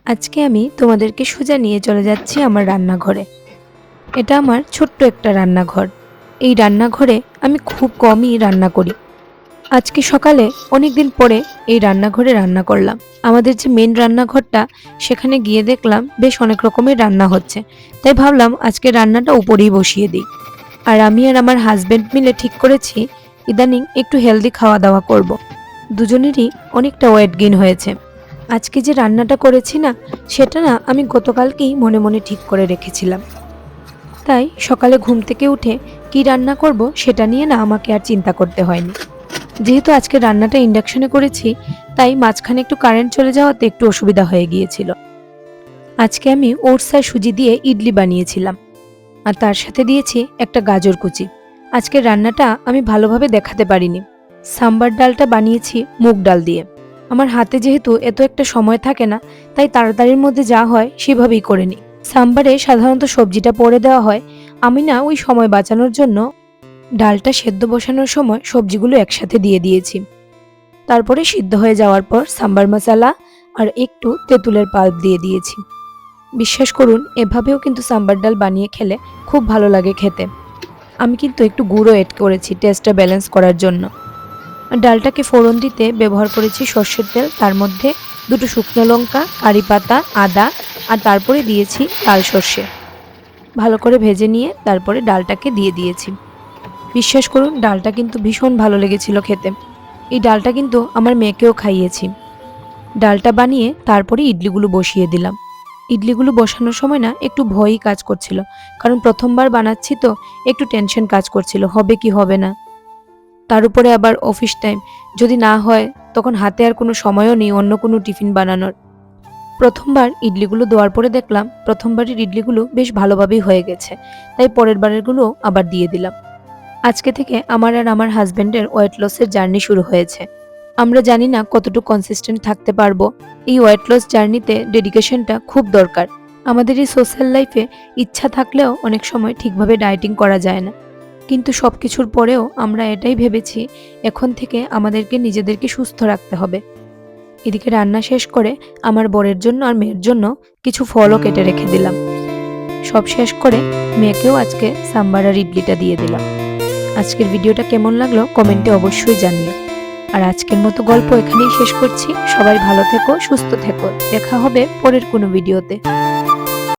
আজকে আমি তোমাদেরকে সোজা নিয়ে চলে যাচ্ছি আমার রান্নাঘরে। এটা আমার ছোট্ট একটা রান্নাঘর। এই রান্নাঘরে আমি খুব কমই রান্না করি। আজকে সকালে অনেকদিন পরে এই রান্নাঘরে রান্না করলাম। আমাদের যে মেন রান্নাঘরটা, সেখানে গিয়ে দেখলাম বেশ অনেক রকমের রান্না হচ্ছে। তাই ভাবলাম আজকে রান্নাটা উপরেই বসিয়ে দিই। আর আমি আর আমার হাজবেন্ড মিলে ঠিক করেছি ইদানিং একটু হেলদি খাওয়া দাওয়া করব। দুজনেরই অনেকটা ওয়েট গেইন হয়েছে। আজকে যে রান্নাটা করেছি না, সেটা না আমি গতকালকেই মনে মনে ঠিক করে রেখেছিলাম। তাই সকালে ঘুম থেকে উঠে কি রান্না করব সেটা নিয়ে না আমাকে আর চিন্তা করতে হয়নি। যেহেতু আজকে রান্নাটা ইন্ডাকশনে করেছি, তাই মাঝখানে একটু কারেন্ট চলে যাওয়াতে একটু অসুবিধা হয়ে গিয়েছিল। আজকে আমি ওটস আর সুজি দিয়ে ইডলি বানিয়েছিলাম, আর তার সাথে দিয়েছি একটা গাজর কুচি। আজকের রান্নাটা আমি ভালোভাবে দেখাতে পারিনি। সাম্বার ডালটা বানিয়েছি মুগ ডাল দিয়ে। আমার হাতে যেহেতু এত একটা সময় থাকে না, তাই তাড়াতাড়ির মধ্যে যা হয় সেভাবেই করে নিই। সাম্বারে সাধারণত সবজিটা পরে দেওয়া হয়, আমি না ওই সময় বাঁচানোর জন্য ডালটা সেদ্ধ বসানোর সময় সবজিগুলো একসাথে দিয়ে দিয়েছি। তারপরে সিদ্ধ হয়ে যাওয়ার পর সাম্বার মশলা আর একটু তেঁতুলের পাল্প দিয়ে দিয়েছি। বিশ্বাস করুন, এভাবেও কিন্তু সাম্বার ডাল বানিয়ে খেলে খুব ভালো লাগে খেতে। আমি কিন্তু একটু গুঁড়ো এড করেছি টেস্টটা ব্যালেন্স করার জন্য। ডালটাকে ফোড়ন দিতে ব্যবহার করেছি সর্ষের তেল, তার মধ্যে দুটো শুকনো লঙ্কা, কারি পাতা, আদা, আর তারপরে দিয়েছি লাল সর্ষে। ভালো করে ভেজে নিয়ে তারপরে ডালটাকে দিয়ে দিয়েছি। বিশ্বাস করুন, ডালটা কিন্তু ভীষণ ভালো লেগেছিল খেতে। এই ডালটা কিন্তু আমার মেয়েকেও খাইয়েছি। ডালটা বানিয়ে তারপরে ইডলিগুলো বসিয়ে দিলাম। ইডলিগুলো বসানোর সময় না একটু ভয়ই কাজ করছিল, কারণ প্রথমবার বানাচ্ছি তো একটু টেনশন কাজ করছিল হবে কি হবে না। তার উপরে আবার অফিস টাইম, যদি না হয় তখন হাতে আর কোনো সময়ও নেই অন্য কোনো টিফিন বানানোর। প্রথমবার ইডলিগুলো দেওয়ার পরে দেখলাম প্রথমবারের ইডলিগুলো বেশ ভালোভাবেই হয়ে গেছে, তাই পরের বারেরগুলো আবার দিয়ে দিলাম। আজকে থেকে আমার আর আমার হাজবেন্ডের ওয়েট লসের জার্নি শুরু হয়েছে। আমরা জানি না কতটুকু কনসিস্টেন্ট থাকতে পারবো। এই ওয়েট লস জার্নিতে ডেডিকেশনটা খুব দরকার। আমাদের এই সোশ্যাল লাইফে ইচ্ছা থাকলেও অনেক সময় ঠিকভাবে ডায়েটিং করা যায় না। কিন্তু সব কিছুর পরেও আমরা এটাই ভেবেছি এখন থেকে আমাদেরকে নিজেদেরকে সুস্থ রাখতে হবে। এদিকে রান্না শেষ করে আমার বরের জন্য আর মেয়ের জন্য কিছু ফলও কেটে রেখে দিলাম। সব শেষ করে মেয়েকেও আজকে সাম্বার আর ইডলিটা দিয়ে দিলাম। আজকের ভিডিওটা কেমন লাগলো কমেন্টে অবশ্যই জানিও। আর আজকের মতো গল্প এখানেই শেষ করছি। সবাই ভালো থেকো, সুস্থ থেকো। দেখা হবে পরের কোনো ভিডিওতে।